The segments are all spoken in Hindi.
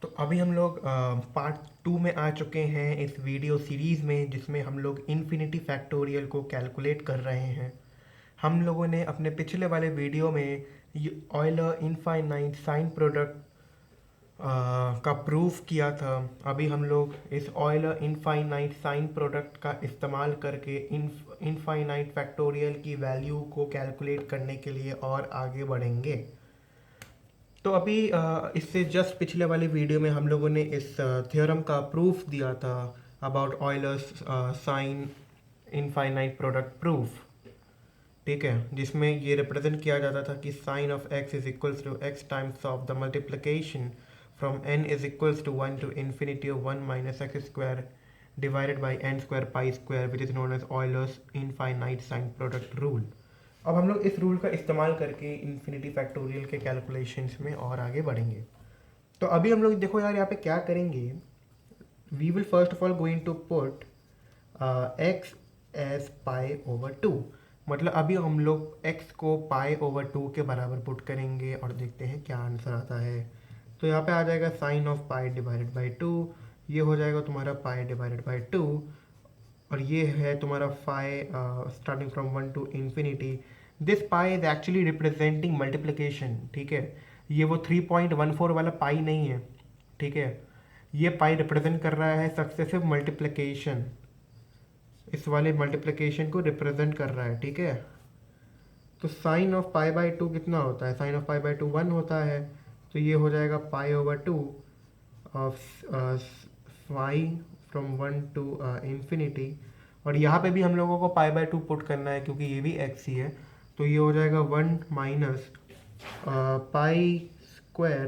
तो अभी हम लोग पार्ट 2 में आ चुके हैं इस वीडियो सीरीज़ में, जिसमें हम लोग इन्फिनिटी फैक्टोरियल को कैलकुलेट कर रहे हैं। हम लोगों ने अपने पिछले वाले वीडियो में ऑयलर इनफाइनाइट साइन प्रोडक्ट का प्रूफ किया था। अभी हम लोग इस ऑयलर इनफाइनाइट साइन प्रोडक्ट का इस्तेमाल करके इनफाइनाइट फैक्टोरियल की वैल्यू को कैलकुलेट करने के लिए और आगे बढ़ेंगे। तो अभी इससे जस्ट पिछले वाले वीडियो में हम लोगों ने इस थ्योरम का प्रूफ दिया था about Euler's sine infinite product proof. ठीक है, जिसमें ये रिप्रेजेंट किया जाता था कि sine of x is equals to x times of the multiplication from n is equals to 1 to infinity of 1 minus x square divided by n square pi square, which is known as Euler's infinite sine product rule. अब हम लोग इस रूल का इस्तेमाल करके इन्फिनिटी फैक्टोरियल के कैलकुलेशंस में और आगे बढ़ेंगे। तो अभी हम लोग देखो यार, यहाँ पे क्या करेंगे। We will first of all going to put x as pi over 2। मतलब अभी हम लोग x को पाई ओवर 2 के बराबर पुट करेंगे और देखते हैं क्या आंसर आता है। तो यहाँ पे आ जाएगा sine of pi divided by 2, ये हो जाएगा तुम्हारा पाई डिवाइडेड बाई 2, और ये है तुम्हारा phi starting from 1 to infinity. This pi is actually representing multiplication. ठीक है, ये वो 3.14 वाला पाई नहीं है। ठीक है, ये पाई रिप्रेजेंट कर रहा है सक्सेसिव मल्टीप्लिकेशन, इस वाले मल्टीप्लिकेशन को रिप्रेजेंट कर रहा है। ठीक है, तो साइन ऑफ पाई बाई 2 कितना होता है? साइन ऑफ पाई बाई 2 1 होता है। तो ये हो जाएगा pi over 2 of phi from 1 to infinity. और यहाँ पे भी हम लोगों को पाई बाई 2 पुट करना है क्योंकि ये भी एक्स ही है। तो ये हो जाएगा 1 minus pi square.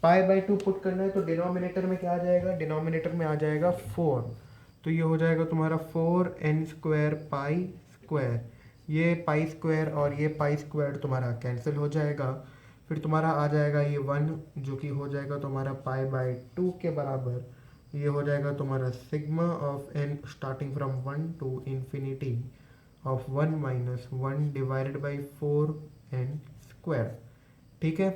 Pi by 2 put करना है तो डिनोमिनेटर में क्या आ जाएगा? डिनोमिनेटर में आ जाएगा 4। तो ये हो जाएगा तुम्हारा 4n स्क्वायर पाई स्क्वायर। ये पाई स्क्वायर और ये पाई स्क्वायर तुम्हारा कैंसिल हो जाएगा। फिर तुम्हारा आ जाएगा ये 1, जो कि हो जाएगा तुम्हारा पाई बाई 2 के बराबर। ये हो जाएगा तुम्हारा sigma of n starting from 1 to infinity of 1 minus 1 divided by 4n square. ठीक है,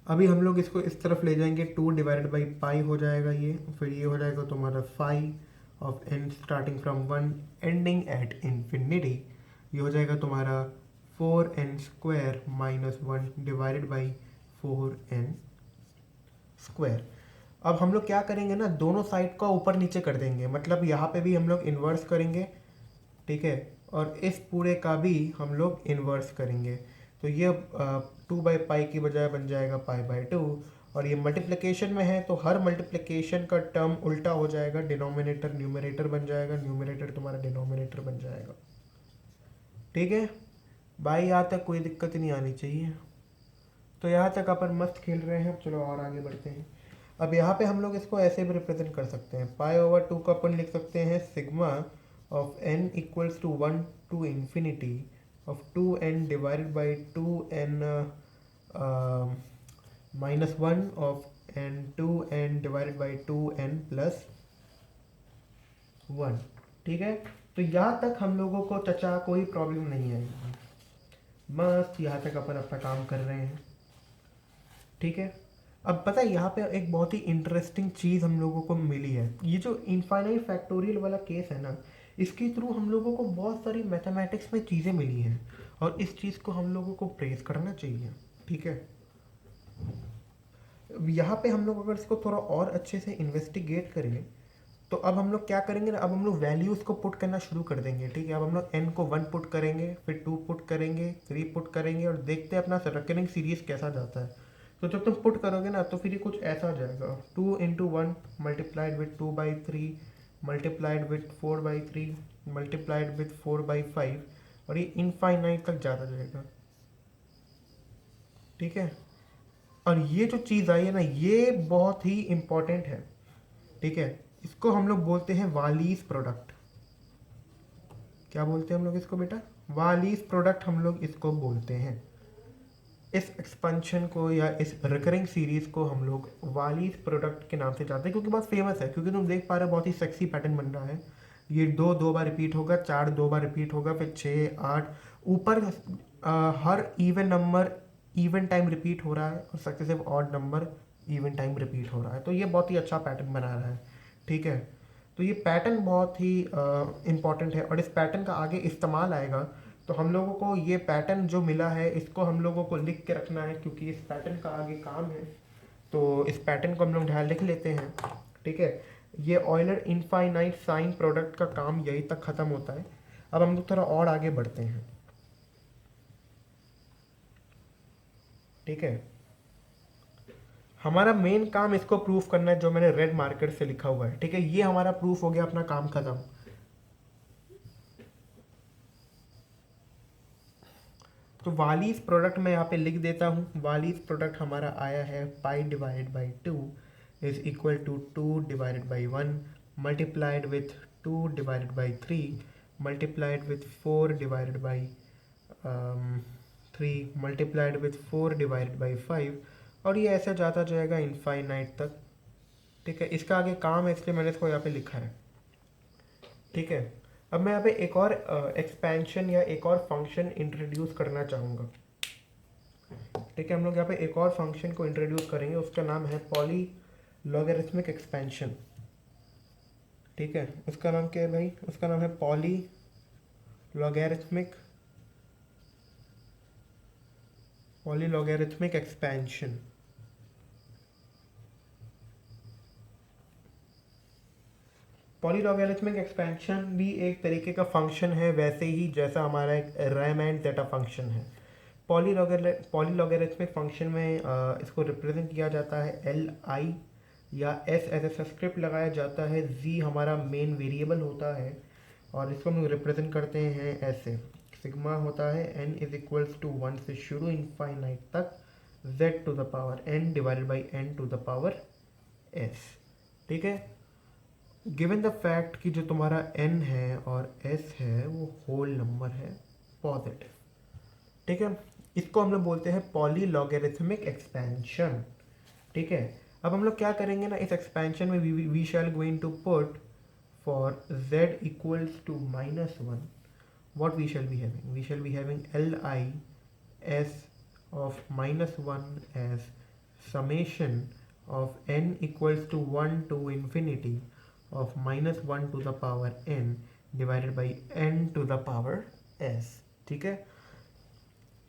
अभी हम लोग इसको इस तरफ ले जाएंगे, 2 डिवाइडेड बाई पाई हो जाएगा ये। फिर ये हो जाएगा तुम्हारा phi of n starting from 1 ending at infinity. ये हो जाएगा तुम्हारा 4n square minus 1 divided by 4n square. अब हम लोग क्या करेंगे ना, दोनों साइड का ऊपर नीचे कर देंगे। मतलब यहाँ पे भी हम लोग इन्वर्स करेंगे। ठीक है, और इस पूरे का भी हम लोग इन्वर्स करेंगे। तो ये 2 बाई पाई की बजाय बन जाएगा पाई बाई 2। और ये मल्टीप्लिकेशन में है तो हर मल्टीप्लिकेशन का टर्म उल्टा हो जाएगा, डिनोमिनेटर न्यूमरेटर बन जाएगा, न्यूमरेटर तुम्हारा डिनोमिनेटर बन जाएगा। ठीक है भाई, यहाँ तक कोई दिक्कत नहीं आनी चाहिए। तो यहाँ तक अपन मस्त खेल रहे हैं। चलो और आगे बढ़ते हैं। अब यहाँ पे हम लोग इसको ऐसे भी रिप्रेजेंट कर सकते हैं। पाई ओवर 2 को अपन लिख सकते हैं sigma of n equals to 1 to infinity of 2n divided by 2n minus 1 of n 2n divided by 2n plus 1। ठीक है, तो यहाँ तक हम लोगों को चचा कोई प्रॉब्लम नहीं है। मस्त यहाँ तक अपन अपना काम कर रहे हैं। ठीक है, अब पता है यहाँ पे एक बहुत ही इंटरेस्टिंग चीज़ हम लोगों को मिली है। ये जो इनफाइनाइट फैक्टोरियल वाला केस है ना, इसके थ्रू हम लोगों को बहुत सारी मैथमेटिक्स में चीज़ें मिली हैं और इस चीज़ को हम लोगों को प्रेस करना चाहिए। ठीक है, यहाँ पे हम लोग अगर इसको थोड़ा और अच्छे से इन्वेस्टिगेट करें तो अब हम लोग क्या करेंगे ना, अब हम लोग वैल्यूज़ को पुट करना शुरू कर देंगे। ठीक है, अब हम लोग n को 1 पुट करेंगे, फिर 2 पुट करेंगे, 3 पुट करेंगे और देखते हैं अपना रेकरिंग सीरीज कैसा जाता है। तो जब तुम पुट करोगे ना तो फिर ये कुछ ऐसा हो जाएगा, 2 into 1 multiplied with 2 by 3 multiplied with 4 by 3 multiplied with 4 by 5 और ये इनफाइनाइट तक जाता जाएगा। ठीक है, और ये जो चीज़ आई है ना, ये बहुत ही इम्पोर्टेंट है। ठीक है, इसको हम लोग बोलते हैं वालीज प्रोडक्ट। क्या बोलते हैं हम लोग इसको बेटा? वालीज प्रोडक्ट हम लोग इसको बोलते हैं। इस एक्सपेंशन को या इस रिकरिंग सीरीज को हम लोग वालीज प्रोडक्ट के नाम से जानते हैं क्योंकि बहुत फेमस है। क्योंकि तुम देख पा रहे हो बहुत ही सेक्सी पैटर्न बन रहा है। ये 2 बार रिपीट होगा, 4 2 बार रिपीट होगा, फिर 6 8 ऊपर her even number even time repeat हो रहा है और successive odd number even time repeat हो रहा है। तो ये बहुत ही अच्छा पैटर्न बना रहा है, ठीक है। तो ये पैटर्न बहुत ही इम्पॉर्टेंट है और इस पैटर्न का आगे इस्तेमाल आएगा। तो हम लोगों को ये पैटर्न जो मिला है इसको हम लोगों को लिख के रखना है, क्योंकि इस पैटर्न का आगे काम है। तो इस पैटर्न को हम लोग ध्यान लिख लेते हैं, ठीक है। ये ऑयलर इनफाइनाइट साइन प्रोडक्ट का काम यही तक ख़त्म होता है। अब हम लोग थोड़ा और आगे बढ़ते हैं, ठीक है। हमारा मेन काम इसको प्रूफ करना है, जो मैंने रेड मार्कर से लिखा हुआ है, ठीक है। ये हमारा प्रूफ हो गया, अपना काम खत्म। तो वालीज प्रोडक्ट मैं यहाँ पे लिख देता हूँ। वालीज प्रोडक्ट हमारा आया है pi divided by 2 is equal to 2 divided by 1 multiplied with 2 divided by 3 multiplied with 4 divided by 3 multiplied with 4 divided by 5, और ये ऐसे जाता जाएगा इनफाइनाइट तक, ठीक है। इसका आगे काम है, इसलिए मैंने इसको यहाँ पे लिखा है, ठीक है। अब मैं यहाँ पे एक और एक्सपेंशन या एक और फंक्शन इंट्रोड्यूस करना चाहूँगा, ठीक है। हम लोग यहाँ पे एक और फंक्शन को इंट्रोड्यूस करेंगे, उसका नाम है पॉली लॉगरिथमिक एक्सपेंशन, ठीक है। उसका नाम क्या है भाई? उसका नाम है पॉली लॉगरिथमिक एक्सपेंशन। पॉलीलॉगरिथमिक एक्सपेंशन भी एक तरीके का फंक्शन है, वैसे ही जैसा हमारा एक रैमैन जेटा फंक्शन है। पॉलीलॉगरिथमिक फंक्शन में इसको रिप्रेजेंट किया जाता है एल आई या एस एज ए सब्सक्रिप्ट लगाया जाता है, जी हमारा मेन वेरिएबल होता है, और इसको हम रिप्रेजेंट करते हैं ऐसे। सिग्मा होता है n इज इक्वल्स टू 1 से शुरू इनफाइनाइट तक z to the power n divided by n to the power s, ठीक है। गिवन द फैक्ट कि जो तुम्हारा n है और s है वो होल नंबर है, पॉजिटिव, ठीक है। इसको हम लोग बोलते हैं पॉलीलॉगरिथमिक एक्सपेंशन, ठीक है। अब हम लोग क्या करेंगे ना, इस एक्सपेंशन में we shall going to put for z equals to -1 what we shall be having? We shall be having Li s of -1 as summation of n equals to 1 to infinity of -1 to the power n divided by n to the power s, ठीक है।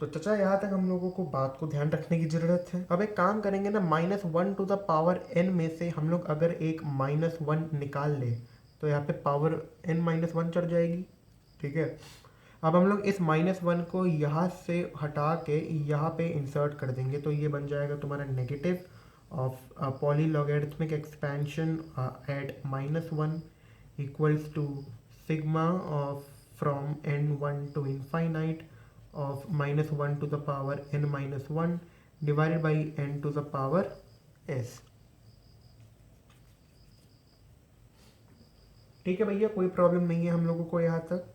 तो चचा यहाँ तक हम लोगों को बात को ध्यान रखने की ज़रूरत है। अब एक काम करेंगे ना, -1 टू द पावर n में से हम लोग अगर एक -1 निकाल ले तो यहाँ पे पावर n-1 चढ़ जाएगी, ठीक है। अब हम लोग इस -1 को यहाँ से हटा के यहाँ पे इंसर्ट कर देंगे, तो ये बन जाएगा तुम्हारा negative of polylogarithmic expansion at -1 equals to sigma of from n1 to infinite of -1 to the power n-1 divided by n to the power s, ठीक है भैया। कोई प्रॉब्लम नहीं है हम लोगों को यहाँ तक।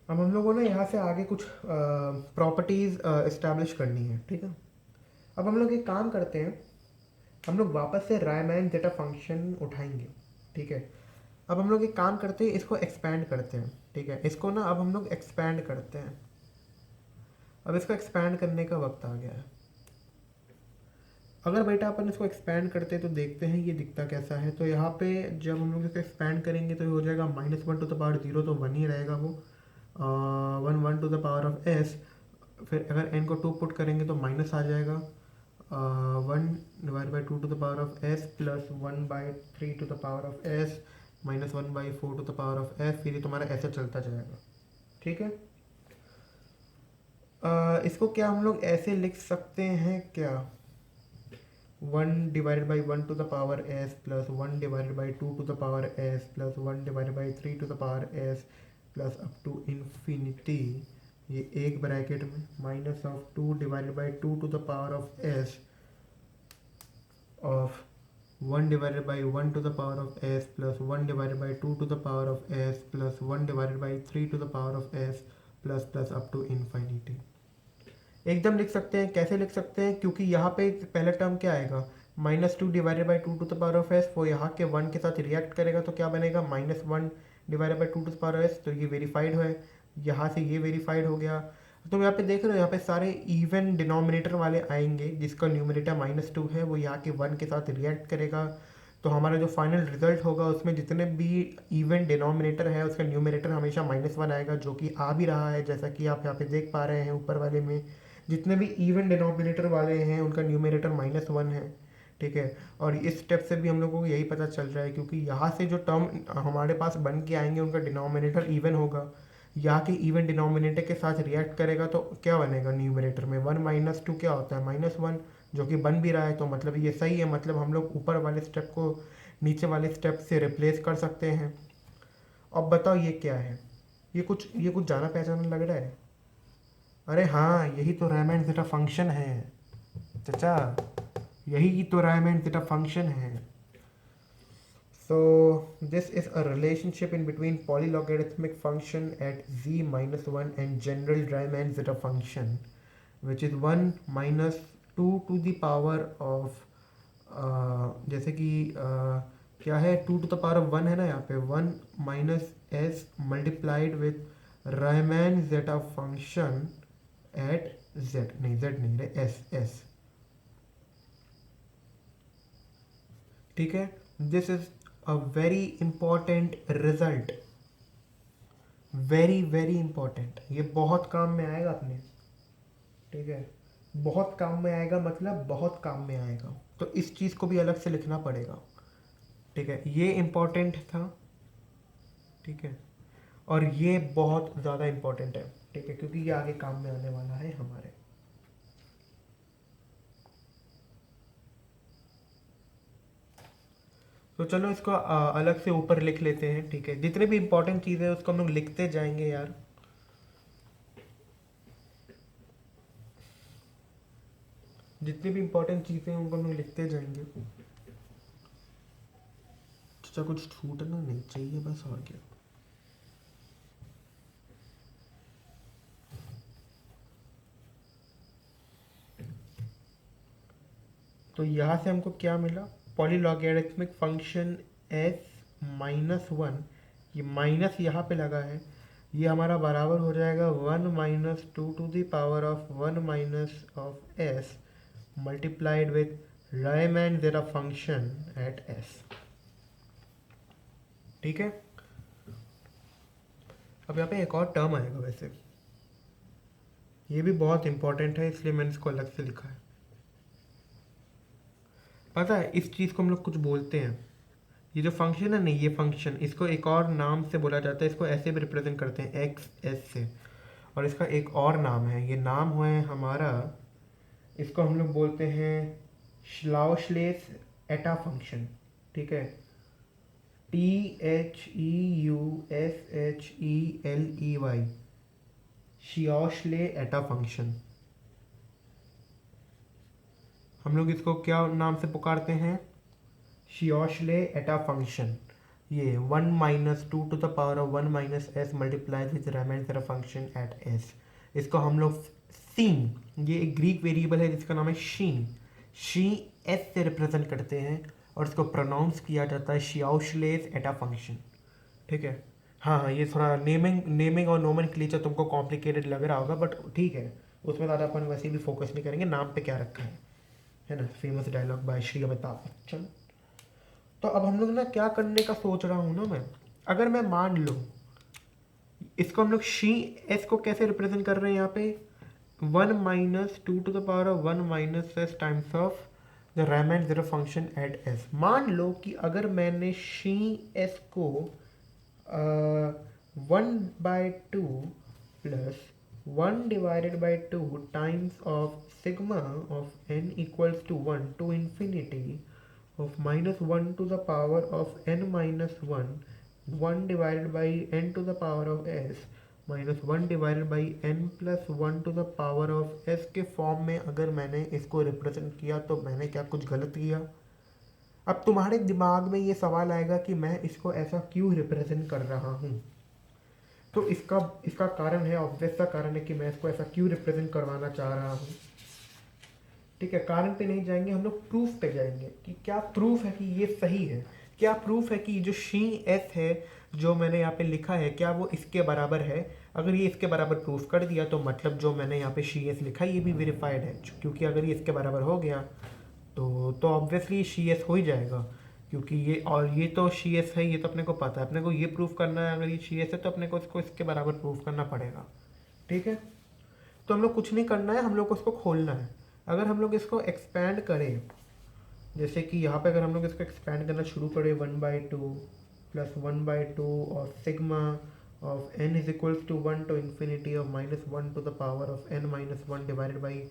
अब हम लोगों ने यहाँ से आगे कुछ प्रॉपर्टीज़ इस्टेब्लिश करनी है, ठीक है। अब हम लोग एक काम करते हैं, हम लोग वापस से रायमैन जेटा फंक्शन उठाएंगे, ठीक है। अब हम लोग एक काम करते हैं, इसको एक्सपैंड करते हैं, ठीक है। इसको ना अब हम लोग एक्सपैंड करते हैं। अब इसको एक्सपैंड करने का वक्त आ गया है। अगर बेटा अपन इसको एक्सपैंड करते हैं तो देखते हैं ये दिखता कैसा है। तो यहाँ पे जब हम लोग इसको एक्सपैंड करेंगे तो ये हो जाएगा -1 टू द पावर 0, तो 1 ही रहेगा वो। 1 to the power of s, फिर अगर n को 2 पुट करेंगे तो माइनस आ जाएगा 1 divide by 2 to the power of s plus 1/3 to the power of s minus 1/4 to the power of s, फिर ये तुम्हारा ऐसे चलता जाएगा, ठीक है। इसको क्या हम लोग ऐसे लिख सकते हैं क्या, 1 divided by 1 to the power s plus 1 divided by 2 to the power s plus 1 divided by 3 to the power s plus up to infinity, ये एक ब्रैकेट में minus of 2 divided by 2 to the power of s of 1 divided by 1 to the power of s plus 1 divided by 2 to the power of s plus 1 divided by 3 to the power of s plus plus up to infinity. एकदम लिख सकते हैं। कैसे लिख सकते हैं? क्योंकि यहाँ पे पहला टर्म क्या आएगा, -2 divided by 2 to the power of s, वो यहाँ के 1 के साथ रिएक्ट करेगा तो क्या बनेगा, -1 divided by 2 to the power of s, तो ये वेरीफाइड है, यहाँ से ये वेरीफाइड हो गया। तो यहाँ पे देख रहे हो, यहाँ पे सारे इवन डिनोमिनेटर वाले आएंगे, जिसका न्यूमरेटर -2 है वो यहाँ के 1 के साथ रिएक्ट करेगा, तो हमारा जो फाइनल रिजल्ट होगा उसमें जितने भी इवन डिनोमिनेटर है उसका न्यूमरेटर हमेशा -1 आएगा, जो कि आ भी रहा है, जैसा कि आप यहाँ पे देख पा रहे हैं ऊपर वाले में जितने भी इवन डिनोमिनेटर वाले हैं उनका न्यूमरेटर -1 है। ठीक है, और इस स्टेप से भी हम लोगों को यही पता चल रहा है, क्योंकि यहाँ से जो टर्म हमारे पास बन के आएंगे उनका डिनोमिनेटर इवन होगा, यहाँ के इवन डिनोमिनेटर के साथ रिएक्ट करेगा तो क्या बनेगा न्यूमरेटर में, 1 - 2 क्या होता है -1, जो कि बन भी रहा है, तो मतलब ये सही है, मतलब हम लोग ऊपर वाले स्टेप को नीचे वाले स्टेप से रिप्लेस कर सकते हैं। अब बताओ ये क्या है, ये कुछ जाना पहचाना लग रहा है। अरे हाँ, यही तो रायमैन ज़ेटा फंक्शन है चाचा, यही तो रायमैन ज़ेटा फंक्शन है। So this is a relationship in between polylogarithmic function at z minus 1 and general Riemann zeta function, which is 1 minus 2 to the power of जैसे कि क्या है, 2 to the power of 1 है ना, यहाँ पे 1 minus s multiplied with Riemann zeta function at z नहीं है s। ठीक है, this is a very important result, very very important, ये बहुत काम में आएगा अपने। ठीक है, बहुत काम में आएगा, मतलब बहुत काम में आएगा, तो इस चीज़ को भी अलग से लिखना पड़ेगा। ठीक है, ये इम्पोर्टेंट था। ठीक है, और ये बहुत ज़्यादा इम्पोर्टेंट है। ठीक है, क्योंकि ये आगे काम में आने वाला है हमारे। तो चलो इसको अलग से ऊपर लिख लेते हैं। ठीक है, जितने भी इंपॉर्टेंट चीज़ें हैं उसको हम लोग लिखते जाएंगे यार। जितनी भी इंपॉर्टेंट चीज़ें हैं उनको हम लोग लिखते जाएंगे। तो कुछ छूटना नहीं चाहिए बस, और क्या। तो यहाँ से हमको क्या मिला, पॉलीलॉगरिथमिक फंक्शन s-1, ये माइनस यहाँ पे लगा है, ये हमारा बराबर हो जाएगा 1 - 2 to the power of 1 minus of s multiplied with Riemann zeta function at s। ठीक है, अब यहाँ पे एक और टर्म आएगा, वैसे ये भी बहुत इंपॉर्टेंट है इसलिए मैंने इसको अलग से लिखा है। पता है इस चीज़ को हम लोग कुछ बोलते हैं, ये जो फंक्शन है नहीं, ये फंक्शन, इसको एक और नाम से बोला जाता है, इसको ऐसे भी रिप्रेजेंट करते हैं एक्स एस से, और इसका एक और नाम है, ये नाम हुआ है हमारा, इसको हम लोग बोलते हैं श्लाउशलेस एटा फंक्शन। ठीक है, THEUSHELEY, श्लाउशले एटा फंक्शन। हम लोग इसको क्या नाम से पुकारते हैं, श्लाउशले एटा फंक्शन। ये 1 - 2 to the power of 1 minus s multiplies with Riemann zeta function at s. इसको हम लोग सीन, ये एक ग्रीक वेरिएबल है जिसका नाम है शी एस से रिप्रेजेंट करते हैं, और इसको प्रोनाउंस किया जाता है श्लाउशलेस एटा फंक्शन। ठीक है, हाँ, ये थोड़ा नेमिंग और नोमेनक्लेचर तुमको कॉम्प्लिकेटेड लग रहा होगा, बट ठीक है, उसमें ज़्यादा अपन वैसे भी फोकस नहीं करेंगे, नाम पे क्या रखा है ना, famous dialogue by Shri Amitabh Bachchan. तो अब हम लोग ना क्या करने का सोच रहा हूँ ना मैं, अगर मैं मान लूँ इसको हम लोग शी एस को कैसे रिप्रेजेंट कर रहे हैं यहाँ पे, 1 - 2 to the power of 1 minus s times of the Riemann zeta function at s. मान लो कि अगर मैंने शी एस को 1/2 plus 1 divided by 2 times of sigma of n equals to 1 to infinity of -1 to the power of n minus 1 divided by n to the power of s minus 1 divided by n plus 1 to the power of s के फॉर्म में अगर मैंने इसको रिप्रेजेंट किया तो मैंने क्या कुछ गलत किया। अब तुम्हारे दिमाग में ये सवाल आएगा कि मैं इसको ऐसा क्यों रिप्रेजेंट कर रहा हूँ। तो इसका कारण है, ऑब्वियस सा कारण है कि मैं इसको ऐसा क्यों रिप्रेजेंट करवाना चाह रहा हूँ। ठीक है, कारण पे नहीं जाएंगे, हम लोग प्रूफ पे जाएंगे कि क्या प्रूफ है कि ये सही है, क्या प्रूफ है कि जो शी एस है जो मैंने यहाँ पे लिखा है क्या वो इसके बराबर है। अगर ये इसके बराबर प्रूफ कर दिया तो मतलब जो मैंने यहाँ पे शी एस लिखा है ये भी वेरीफाइड है, क्योंकि अगर ये इसके बराबर हो गया तो ऑब्वियसली शी एस हो ही जाएगा, क्योंकि ये और ये तो शी एस है, ये तो अपने को पता है, अपने को ये प्रूफ करना है, अगर ये शी एस है तो अपने को इसको इसके बराबर प्रूफ करना पड़ेगा। ठीक है, तो हम लोग कुछ नहीं करना है, हम लोग को इसको खोलना है। अगर हम लोग इसको एक्सपैंड करें, जैसे कि यहाँ पे अगर हम लोग इसको एक्सपैंड करना शुरू करें 1/2 प्लस 1/2 और sigma of n is equals to 1 to infinity of -1 to the power of n-1 divided by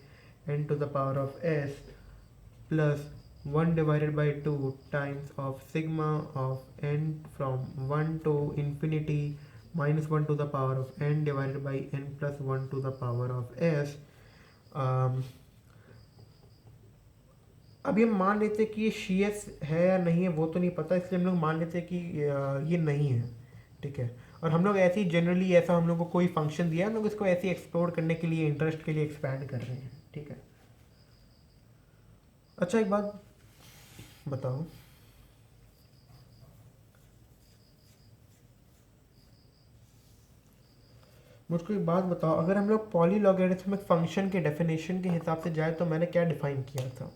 n to the power of s plus 1 divided by 2 times of sigma of n from 1 to infinity -1 to the power of n divided by n plus 1 to the power of s। अब ये मान लेते हैं कि ये शी एस है या नहीं है वो तो नहीं पता, इसलिए हम लोग मान लेते हैं कि ये नहीं है। ठीक है, और हम लोग ऐसे ही जनरली ऐसा हम लोग को कोई फंक्शन दिया है, हम लोग इसको ऐसे ही एक्सप्लोर करने के लिए इंटरेस्ट के लिए एक्सपैंड कर रहे हैं। ठीक है, अच्छा एक बात बताओ, मुझको एक बात बताओ, अगर हम लोग पॉलीलॉगरिथमिक फंक्शन के डेफिनेशन के हिसाब से जाए तो मैंने क्या डिफाइन किया था,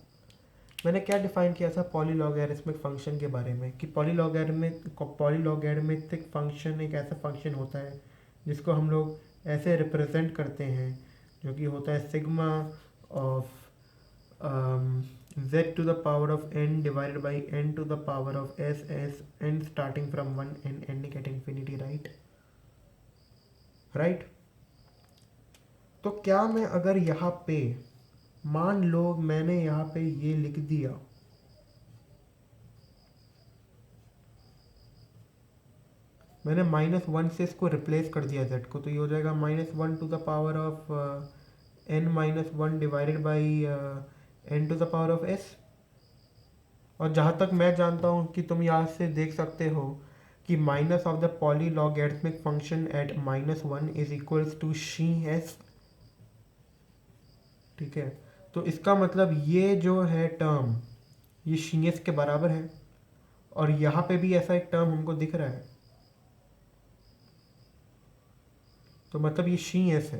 मैंने क्या डिफाइन किया था पॉलीलॉगरिथमिक फंक्शन के बारे में कि पॉलीलॉगरिथमिक फंक्शन एक ऐसा फंक्शन होता है जिसको हम लोग ऐसे रिप्रेजेंट करते हैं जो कि होता है sigma of z to the power of n divided by n to the power of s as n starting from 1 and ending at infinity, right? तो क्या मैं अगर यहाँ पे मान लो मैंने यहाँ पे ये लिख दिया, मैंने -1 से इसको रिप्लेस कर दिया z को, तो ये हो जाएगा -1 to the power of n-1 divided by n to the power of s। और जहाँ तक मैं जानता हूँ कि तुम यहाँ से देख सकते हो कि minus of the polylogarithmic function at -1 is equals to xi s. ठीक है, तो इसका मतलब ये जो है टर्म ये शी एस के बराबर है, और यहाँ पे भी ऐसा एक टर्म हमको दिख रहा है, तो मतलब ये शी एस है।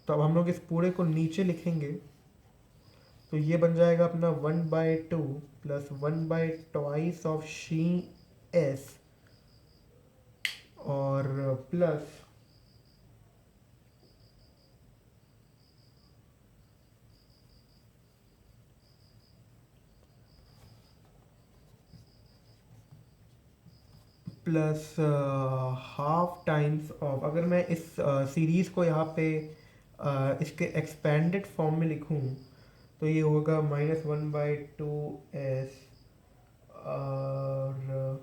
तो अब हम लोग इस पूरे को नीचे लिखेंगे तो ये बन जाएगा अपना 1/2 प्लस 1/2 ऑफ शी एस और plus plus half times of, अगर मैं इस सीरीज़ को यहाँ पे इसके एक्सपेंडेड फॉर्म में लिखूँ तो ये होगा -1/2s और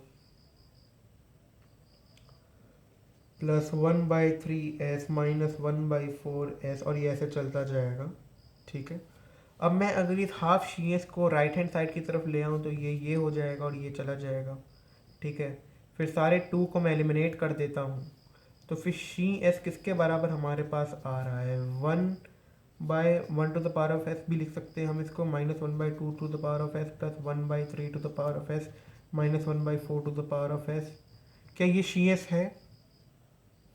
प्लस 1/3s -1/4s और ये ऐसे चलता जाएगा। ठीक है, अब मैं अगर इस हाफ शी एस को राइट हैंड साइड की तरफ ले आऊँ तो ये हो जाएगा और ये चला जाएगा। ठीक है, फिर सारे 2 को मैं एलिमिनेट कर देता हूँ, तो फिर शी एस किसके बराबर हमारे पास आ रहा है 1/1 to the power of s भी लिख सकते हैं हम इसको, -1/2 to the power of s plus 1/3 to the power of s -1/4 to the power of s. क्या ये शी एस है?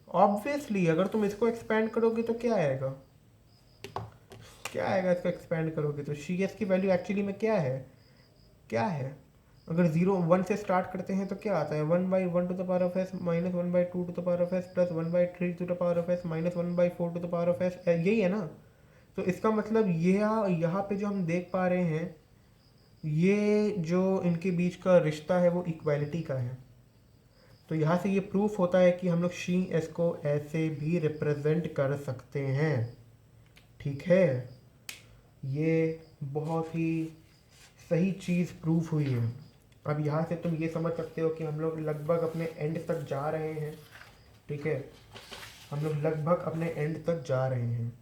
ऑब्वियसली अगर तुम इसको एक्सपैंड करोगे तो क्या आएगा, क्या आएगा इसको एक्सपैंड करोगे तो शी एस की वैल्यू एक्चुअली में क्या है, क्या है? अगर 0 1 से स्टार्ट करते हैं तो क्या आता है 1/1 to the power of s -1/2 to the power of s plus 1/3 to the power of s -1/4 to the power of s, यही है ना। तो इसका मतलब ये यहाँ पे जो हम देख पा रहे हैं ये जो इनके बीच का रिश्ता है वो इक्वालिटी का है। तो यहाँ से ये प्रूफ होता है कि हम लोग शी एस को ऐसे भी रिप्रेजेंट कर सकते हैं। ठीक है, ये बहुत ही सही चीज़ प्रूफ हुई है। अब यहाँ से तुम ये समझ सकते हो कि हम लोग लगभग अपने एंड तक जा रहे हैं। ठीक है, हम लोग लगभग अपने एंड तक जा रहे हैं।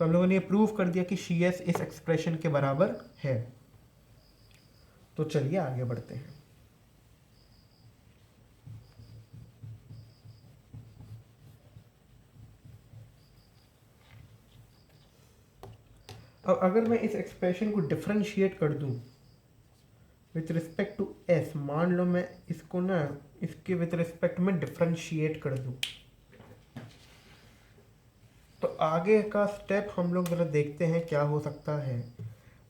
तो हम लोगों ने ये प्रूव कर दिया कि शी एस इस एक्सप्रेशन के बराबर है। तो चलिए आगे बढ़ते हैं। अब अगर मैं इस एक्सप्रेशन को डिफरेंशिएट कर दूं विथ रिस्पेक्ट टू एस, मान लो मैं इसको ना इसके विथ रिस्पेक्ट में डिफरेंशिएट कर दूं, तो आगे का स्टेप हम लोग जरा देखते हैं क्या हो सकता है।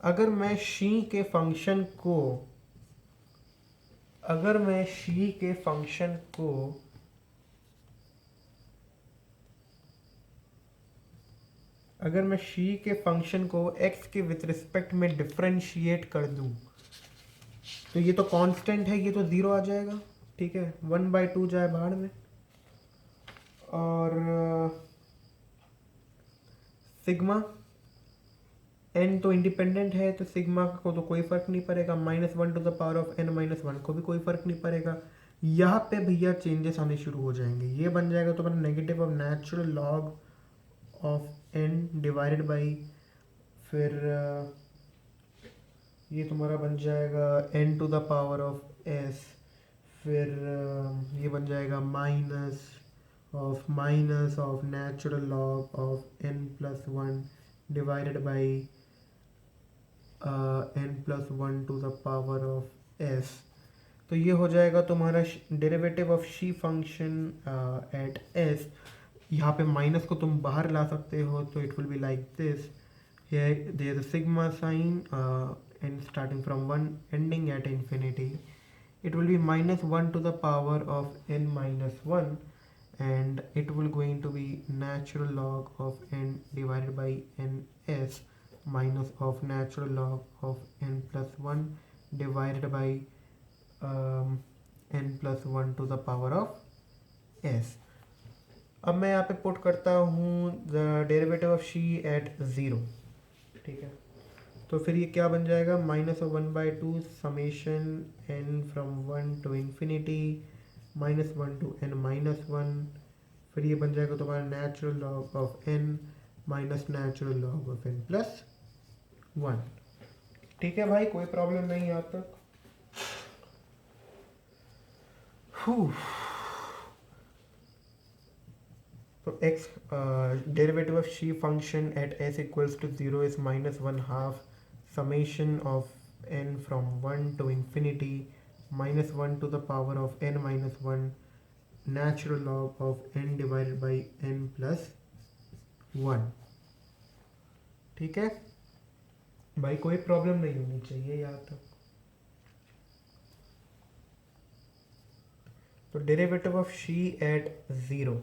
अगर मैं शी के फंक्शन को अगर मैं शी के फंक्शन को अगर मैं शी के फंक्शन को x के विथ रिस्पेक्ट में डिफरेंशिएट कर दूं, तो ये तो कांस्टेंट है, ये तो ज़ीरो आ जाएगा, ठीक है, 1/2 जाए बाहर में। और सिग्मा n तो इंडिपेंडेंट है, तो सिग्मा को तो कोई फ़र्क नहीं पड़ेगा, -1 to the power of n minus one को भी कोई फ़र्क नहीं पड़ेगा। यहाँ पे भैया चेंजेस आने शुरू हो जाएंगे, ये बन जाएगा तो मैंने negative of natural log of n divided by, फिर ये तुम्हारा बन जाएगा n to the power of s, फिर ये बन जाएगा minus of natural log of n plus one divided by n+1 to the power of s। तो ये हो जाएगा तुम्हारा derivative of xi function at s। यहाँ पे माइनस को तुम बाहर ला सकते हो, तो it will be like this, here there is a sigma sign and starting from 1 ending at infinity, it will be -1 to the power of n minus 1, and it will going to be natural log of n divided by ns minus of natural log of n plus 1 divided by n plus 1 to the power of s। अब मैं यहाँ पे पुट करता हूँ the derivative of xi at zero, ठीक है, तो फिर ये क्या बन जाएगा, -1/2 summation n from 1 to infinity -1 to n minus one, फिर ये बन जाएगा तुम्हारा natural log of n minus natural log of n plus one. ठीक है भाई, कोई प्रॉब्लम नहीं यहाँ तक। तो x derivative of xi function at s equals to 0 is -1/2 summation of n from 1 to infinity -1 to the power of n minus 1 natural log of n divided by n plus 1। ठीक है भाई, कोई प्रॉब्लम नहीं होनी चाहिए यहाँ तक। तो derivative of xi at 0,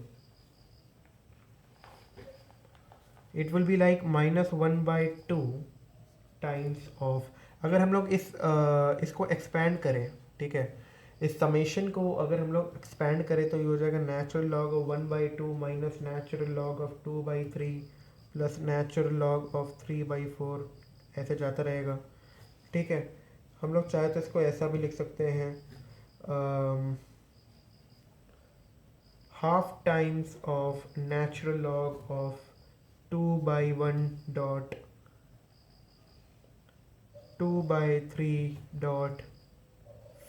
it will be like -1/2 times of, अगर हम लोग इसको एक्सपैंड करें, ठीक है, इस समेशन को अगर हम लोग एक्सपैंड करें तो ये हो जाएगा natural log of 1/2 minus natural log of 2/3 plus natural log of 3/4, ऐसे जाता रहेगा। ठीक है, हम लोग चाहे तो इसको ऐसा भी लिख सकते हैं, half times of natural log of 2/1 dot 2/3 dot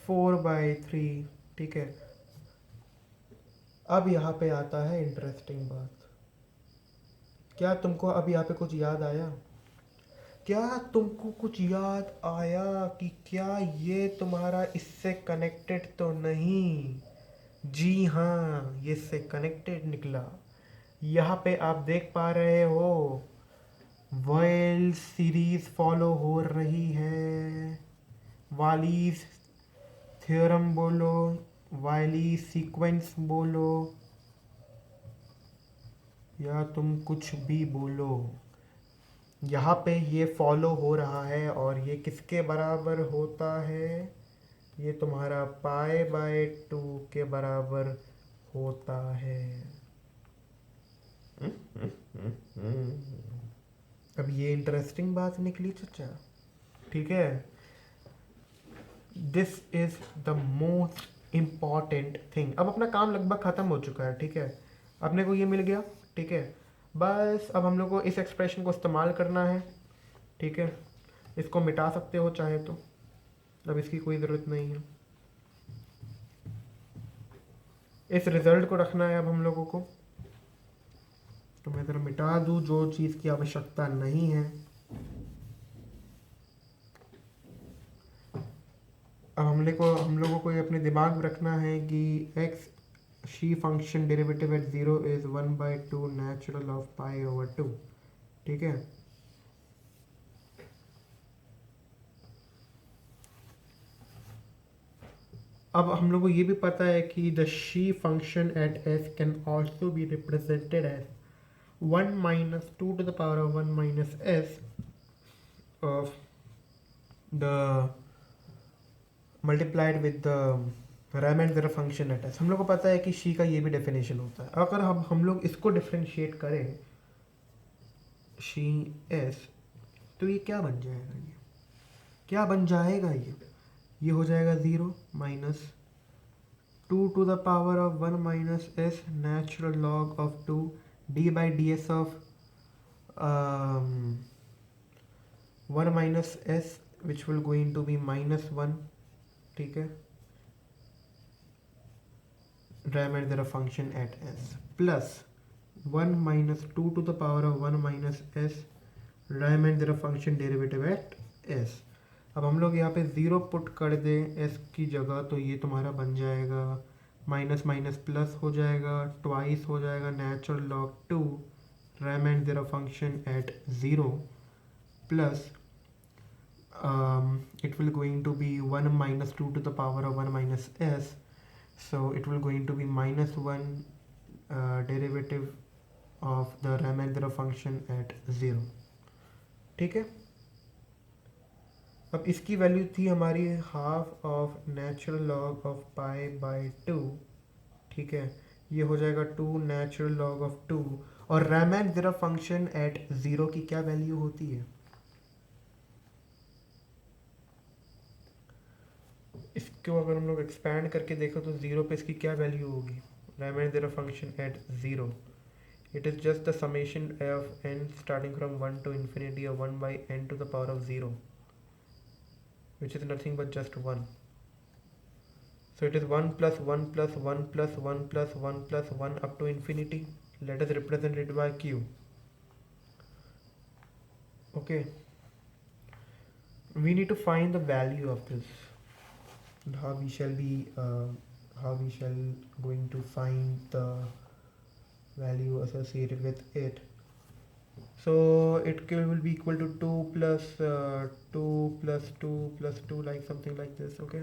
4/3। ठीक है, अब यहाँ पे आता है इंटरेस्टिंग बात। क्या तुमको अब यहाँ पे कुछ याद आया? क्या तुमको कुछ याद आया कि क्या ये तुम्हारा इससे कनेक्टेड तो नहीं? जी हाँ, ये इससे कनेक्टेड निकला। यहाँ पे आप देख पा रहे हो वॉयल सीरीज फॉलो हो रही है। वालीज थ्योरम बोलो, वाइली सीक्वेंस बोलो, या तुम कुछ भी बोलो, यहाँ पे ये फॉलो हो रहा है। और ये किसके बराबर होता है? ये तुम्हारा π/2 के बराबर होता है। अब ये इंटरेस्टिंग बात निकली चचा। ठीक है, this is the most important thing. अब अपना काम लगभग ख़त्म हो चुका है। ठीक है, अपने को ये मिल गया। ठीक है, बस अब हम लोग को इस एक्सप्रेशन को इस्तेमाल करना है। ठीक है, इसको मिटा सकते हो चाहे तो, अब इसकी कोई ज़रूरत नहीं है। इस रिज़ल्ट को रखना है अब हम लोगों को। तो मैं ज़रा मिटा दूँ जो चीज़ की आवश्यकता नहीं है। अब हम लोगों को ये अपने दिमाग में रखना है कि x xi function derivative at zero is 1/2 natural of π/2, ठीक है। अब हम लोग को ये भी पता है कि the xi function at s can also be represented as 1 - 2 to the power of 1 - s of the multiplied with the Ramon ज़रा फंक्शन एट एस। हम लोग को पता है कि शी का ये भी डेफिनेशन होता है। अगर हम लोग इसको डिफ्रेंशिएट करें शी एस, तो ये क्या बन जाएगा, ये क्या बन जाएगा, ये हो जाएगा 0 - 2 to the power of 1 - s natural log of 2 d/ds of 1 - s which will going to be -1, ठीक है, Riemann zeta function at s plus 1 - 2 to the power of 1 - s Riemann zeta function derivative eight s। अब हम लोग यहाँ पे 0 पुट कर दें s की जगह, तो ये तुम्हारा बन जाएगा माइनस माइनस प्लस हो जाएगा, ट्वाइस हो जाएगा natural log 2 Riemann zeta function at 0 plus it will going to be 1 - 2 to the power of 1 - s, so it will going to be -1 derivative of the Riemann zeta function at 0, ठीक है। अब इसकी वैल्यू थी हमारी half of natural log of π/2, ठीक है, ये हो जाएगा 2 नेचुरल लॉग ऑफ 2, और Riemann ज़रा फंक्शन एट 0 की क्या वैल्यू होती है, इसको अगर हम लोग एक्सपैंड करके देखो तो 0 पे इसकी क्या वैल्यू होगी, Riemann zeta function at 0, it is just the summation of n starting from 1 to infinity of 1/n to the power of 0, which is nothing but just 1. So it is 1 plus 1 plus 1 plus 1 plus 1 plus 1 up to infinity. Let us represent it by q. Okay. We need to find the value of this. How we shall going to find the value associated with it. So it will be equal to 2 plus 2 plus 2 plus 2, like something like this, okay.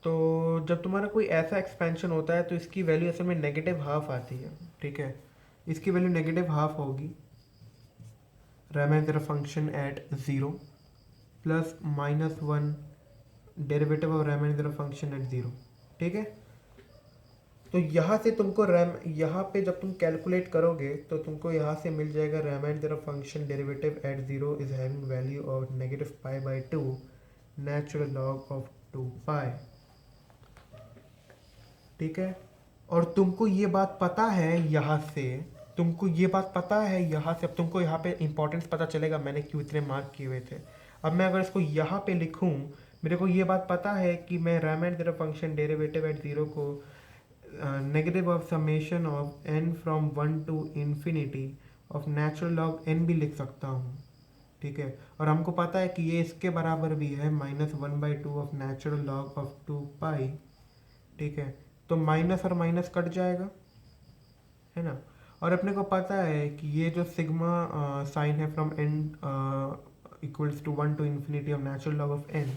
तो जब तुम्हारा कोई ऐसा एक्सपेंशन होता है तो इसकी वैल्यू असल में नेगेटिव हाफ आती है, ठीक है, इसकी वैल्यू नेगेटिव हाफ होगी Riemann zeta function at 0 plus -1 derivative of Riemann zeta function at 0, ठीक है। तो यहाँ से तुमको यहाँ पे जब तुम कैलकुलेट करोगे तो तुमको यहाँ से मिल जाएगा Riemann zeta function derivative at 0 is having value of -π/2 natural log of 2π, ठीक है। और तुमको ये बात पता है यहाँ से, तुमको ये बात पता है यहाँ से, अब तुमको यहाँ पे इंपॉर्टेंस पता चलेगा मैंने क्यों इतने मार्क किए हुए थे। अब मैं अगर इसको यहाँ पे लिखूँ, मेरे को ये बात पता है कि मैं Riemann zeta function derivative at 0 को negative of summation of n from 1 to infinity of natural log n भी लिख सकता हूँ, ठीक है। और हमको पता है कि ये इसके बराबर भी है -1/2 ऑफ नेचुरल लॉग ऑफ 2π, ठीक है। तो माइनस और माइनस कट जाएगा, है ना। और अपने को पता है कि ये जो सिग्मा साइन है from n equals to 1 to infinity of natural log of n,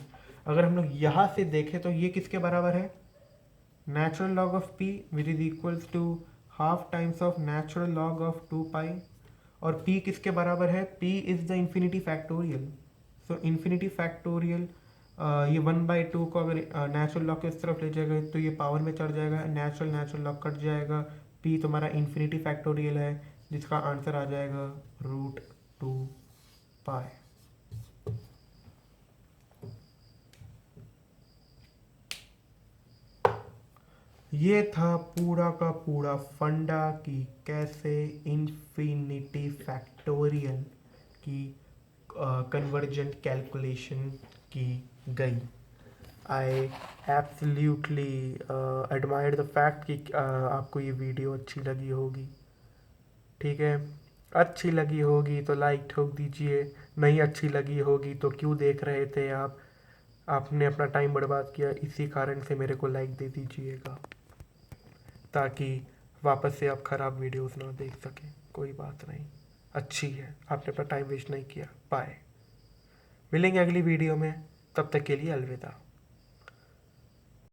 अगर हम लोग यहाँ से देखें तो ये किसके बराबर है, natural log of p which is equals to half times of natural log of 2π, और p किसके बराबर है, p is the infinity factorial. So infinity factorial ये 1/2 को अगर नेचुरल लॉग को इस तरफ ले जाएगा तो ये पावर में चढ़ जाएगा, नेचुरल लॉग कट जाएगा, p तुम्हारा इन्फिनिटी फैक्टोरियल है जिसका आंसर आ जाएगा √2π। ये था पूरा का पूरा फंडा कि कैसे इन्फिनिटी फैक्टोरियल की कन्वर्जेंट कैलकुलेशन की गई। I absolutely admired the fact कि आपको ये वीडियो अच्छी लगी होगी, ठीक है। अच्छी लगी होगी तो लाइक ठोक दीजिए, नहीं अच्छी लगी होगी तो क्यों देख रहे थे आप, आपने अपना टाइम बर्बाद किया, इसी कारण से मेरे को लाइक दे दीजिएगा ताकि वापस से आप ख़राब वीडियोस ना देख सकें। कोई बात नहीं, अच्छी है, आपने अपना टाइम वेस्ट नहीं किया। बाय, मिलेंगे अगली वीडियो में, तब तक के लिए अलविदा।